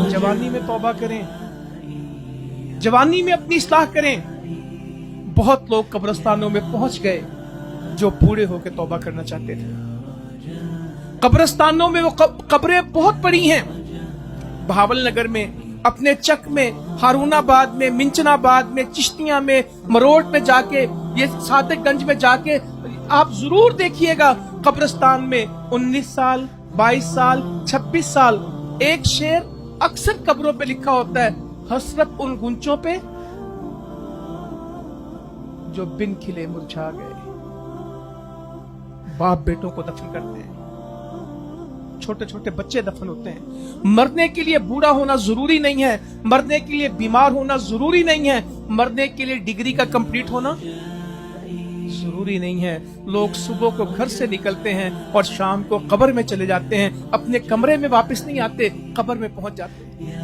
जवानी में तौबा करें, जवानी में अपनी इस्लाह करें। बहुत लोग कब्रिस्तानों में पहुंच गए जो बूढ़े होकर तौबा करना चाहते थे। कब्रिस्तानों में वो कब्रें बहुत पड़ी हैं। बहावल नगर में, अपने चक में, हारूनाबाद में, मिंचनाबाद में, चिश्तिया में, मरोड़ में जाके, ये सादतगंज में जाके आप जरूर देखिएगा कब्रिस्तान में 19 साल, 22 साल, 26 साल। एक शेर अक्सर कब्रों पे लिखा होता है, हसरत उन गुंचों पे जो बिन खिले मुरझा गए। बाप बेटों को दफन करते हैं, छोटे छोटे बच्चे दफन होते हैं। मरने के लिए बूढ़ा होना जरूरी नहीं है, मरने के लिए बीमार होना जरूरी नहीं है, मरने के लिए डिग्री का कंप्लीट होना जरूरी नहीं है। लोग सुबह को घर से निकलते हैं और शाम को कब्र में चले जाते हैं, अपने कमरे में वापस नहीं आते, कब्र में पहुंच जाते हैं।